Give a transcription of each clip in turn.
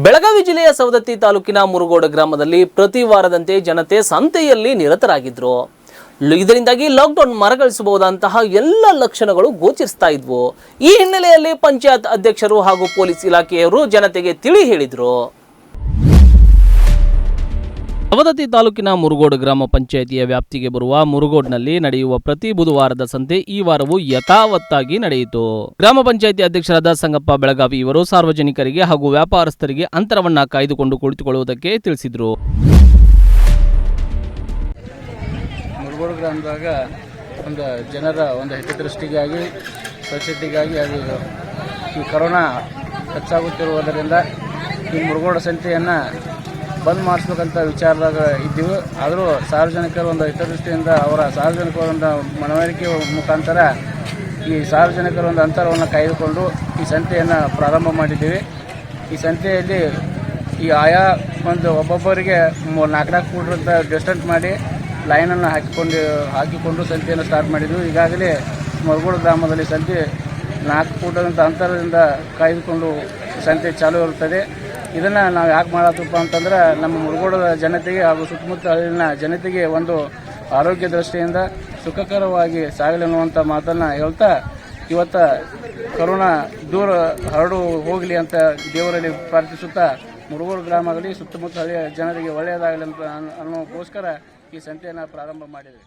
ಬೆಳಗಾವಿ ಜಿಲ್ಲೆಯ ಸವದತ್ತಿ ತಾಲೂಕಿನ ಮುರುಗೋಡ ಗ್ರಾಮದಲ್ಲಿ ಪ್ರತಿ ವಾರದಂತೆ ಜನತೆ ಸಂತೆಯಲ್ಲಿ ನಿರತರಾಗಿದ್ರು. ಇದರಿಂದಾಗಿ ಲಾಕ್ಡೌನ್ ಮರಗಳಿಸಬಹುದಂತಹ ಎಲ್ಲ ಲಕ್ಷಣಗಳು ಗೋಚರಿಸ್ತಾ ಇದ್ವು. ಈ ಹಿನ್ನೆಲೆಯಲ್ಲಿ ಪಂಚಾಯತ್ ಅಧ್ಯಕ್ಷರು ಹಾಗೂ ಪೊಲೀಸ್ ಇಲಾಖೆಯವರು ಜನತೆಗೆ ತಿಳಿ ಹೇಳಿದ್ರು. ಸವದತ್ತಿ ತಾಲೂಕಿನ ಮುರುಗೋಡು ಗ್ರಾಮ ಪಂಚಾಯಿತಿಯ ವ್ಯಾಪ್ತಿಗೆ ಬರುವ ಮುರುಗೋಡ್ನಲ್ಲಿ ನಡೆಯುವ ಪ್ರತಿ ಬುಧವಾರದ ಸಂತೆ ಈ ವಾರವೂ ಯಥಾವತ್ತಾಗಿ ನಡೆಯಿತು. ಗ್ರಾಮ ಪಂಚಾಯಿತಿ ಅಧ್ಯಕ್ಷರಾದ ಸಂಗಪ್ಪ ಬೆಳಗಾವಿ ಇವರು ಸಾರ್ವಜನಿಕರಿಗೆ ಹಾಗೂ ವ್ಯಾಪಾರಸ್ಥರಿಗೆ ಅಂತರವನ್ನ ಕಾಯ್ದುಕೊಂಡು ಕುಳಿತುಕೊಳ್ಳುವುದಕ್ಕೆ ತಿಳಿಸಿದರು. ಮುರುಗೋಡು ಗ್ರಾಮದಾಗ ಒಂದು ಜನರ ಒಂದು ಹಿತದೃಷ್ಟಿಗಾಗಿ ಸ್ವಚ್ಛತೆಗಾಗಿ ಹಾಗೂ ಈ ಕೊರೋನಾ ಹೆಚ್ಚಾಗುತ್ತಿರುವುದರಿಂದ ಈ ಮುರುಗೋಡು ಸಂತೆಯನ್ನು ಬಂದ್ ಮಾಡಿಸ್ಬೇಕಂತ ವಿಚಾರದಾಗ ಇದ್ದೀವಿ. ಆದರೂ ಸಾರ್ವಜನಿಕರ ಒಂದು ಹಿತದೃಷ್ಟಿಯಿಂದ ಅವರ ಸಾರ್ವಜನಿಕರ ಒಂದು ಮನವರಿಕೆ ಮುಖಾಂತರ ಈ ಸಾರ್ವಜನಿಕರ ಒಂದು ಅಂತರವನ್ನು ಕಾಯ್ದುಕೊಂಡು ಈ ಸಂತೆಯನ್ನು ಪ್ರಾರಂಭ ಮಾಡಿದ್ದೀವಿ. ಈ ಸಂತೆಯಲ್ಲಿ ಈ ಆಯಾ ಒಂದು ಒಬ್ಬೊಬ್ಬರಿಗೆ 4 ಫೂಟ್ ಡಿಸ್ಟೆನ್ಸ್ ಮಾಡಿ ಲೈನನ್ನು ಹಾಕಿಕೊಂಡು ಸಂತೆಯನ್ನು ಸ್ಟಾರ್ಟ್ ಮಾಡಿದ್ವಿ. ಈಗಾಗಲೇ ಮುರುಗೋಡು ಗ್ರಾಮದಲ್ಲಿ ಸಂತೆ 4 ಫೂಟ್ ಅಂತರದಿಂದ ಕಾಯ್ದುಕೊಂಡು ಸಂತೆ ಚಾಲೂ ಇರುತ್ತದೆ. ಇದನ್ನು ನಾವು ಯಾಕೆ ಮಾಡತ್ತಪ್ಪ ಅಂತಂದ್ರೆ ನಮ್ಮ ಮುರುಗೋಡದ ಜನತೆಗೆ ಹಾಗೂ ಸುತ್ತಮುತ್ತ ಹಳ್ಳಿನ ಜನತೆಗೆ ಒಂದು ಆರೋಗ್ಯ ದೃಷ್ಟಿಯಿಂದ ಸುಖಕರವಾಗಿ ಸಾಗಲಿ ಅನ್ನುವಂಥ ಮಾತನ್ನು ಹೇಳ್ತಾ ಇವತ್ತು ಕೊರೋನಾ ದೂರ ಹೋಗಲಿ ಅಂತ ದೇವರಲ್ಲಿ ಪ್ರಾರ್ಥಿಸುತ್ತಾ ಮುರುಗೋಡು ಗ್ರಾಮದಲ್ಲಿ ಸುತ್ತಮುತ್ತ ಹಳ್ಳಿಯ ಜನರಿಗೆ ಒಳ್ಳೆಯದಾಗಲಿ ಅಂತ ಅನ್ನೋಕ್ಕೋಸ್ಕರ ಈ ಸಂತೆಯನ್ನು ಪ್ರಾರಂಭ ಮಾಡಿದೆ.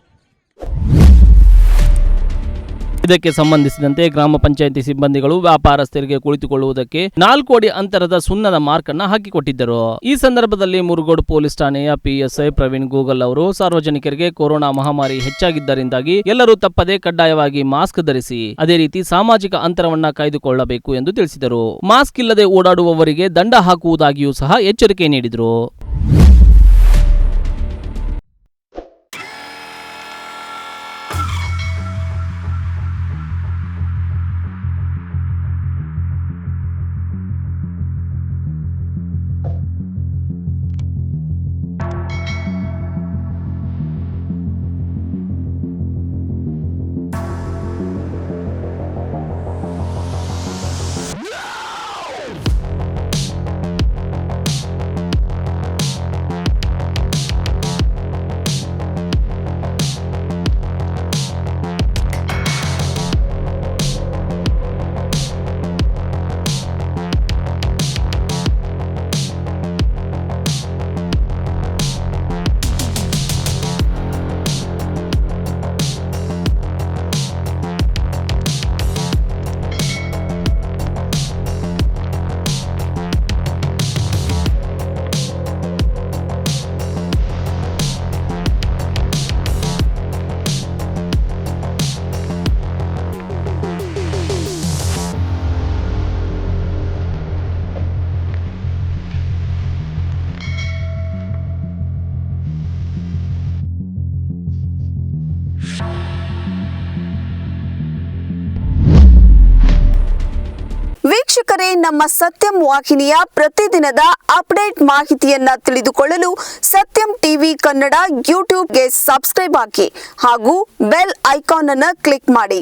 ಇದಕ್ಕೆ ಸಂಬಂಧಿಸಿದಂತೆ ಗ್ರಾಮ ಪಂಚಾಯಿತಿ ಸಿಬ್ಬಂದಿಗಳು ವ್ಯಾಪಾರಸ್ಥರಿಗೆ ಕುಳಿತುಕೊಳ್ಳುವುದಕ್ಕೆ 4 ಅಡಿ ಅಂತರದ ಸುಣ್ಣದ ಮಾರ್ಕ್ ಅನ್ನು ಹಾಕಿಕೊಟ್ಟಿದ್ದರು. ಈ ಸಂದರ್ಭದಲ್ಲಿ ಮುರುಗೋಡು ಪೊಲೀಸ್ ಠಾಣೆಯ PSI ಪ್ರವೀಣ್ ಗೂಗಲ್ ಅವರು ಸಾರ್ವಜನಿಕರಿಗೆ ಕೊರೋನಾ ಮಹಾಮಾರಿ ಹೆಚ್ಚಾಗಿದ್ದರಿಂದಾಗಿ ಎಲ್ಲರೂ ತಪ್ಪದೆ ಕಡ್ಡಾಯವಾಗಿ ಮಾಸ್ಕ್ ಧರಿಸಿ ಅದೇ ರೀತಿ ಸಾಮಾಜಿಕ ಅಂತರವನ್ನ ಕಾಯ್ದುಕೊಳ್ಳಬೇಕು ಎಂದು ತಿಳಿಸಿದರು. ಮಾಸ್ಕ್ ಇಲ್ಲದೆ ಓಡಾಡುವವರಿಗೆ ದಂಡ ಹಾಕುವುದಾಗಿಯೂ ಸಹ ಎಚ್ಚರಿಕೆ ನೀಡಿದರು. ವೀಕ್ಷಕರೇ, ನಮ್ಮ ಸತ್ಯಂ ವಾಹಿನಿಯ ಪ್ರತಿದಿನದ ಅಪ್ಡೇಟ್ ಮಾಹಿತಿಯನ್ನ ತಿಳಿದುಕೊಳ್ಳಲು ಸತ್ಯಂ ಟಿವಿ ಕನ್ನಡ ಯೂಟ್ಯೂಬ್ಗೆ ಸಬ್ಸ್ಕ್ರೈಬ್ ಆಗಿ ಹಾಗೂ ಬೆಲ್ ಐಕಾನ್ ಅನ್ನು ಕ್ಲಿಕ್ ಮಾಡಿ.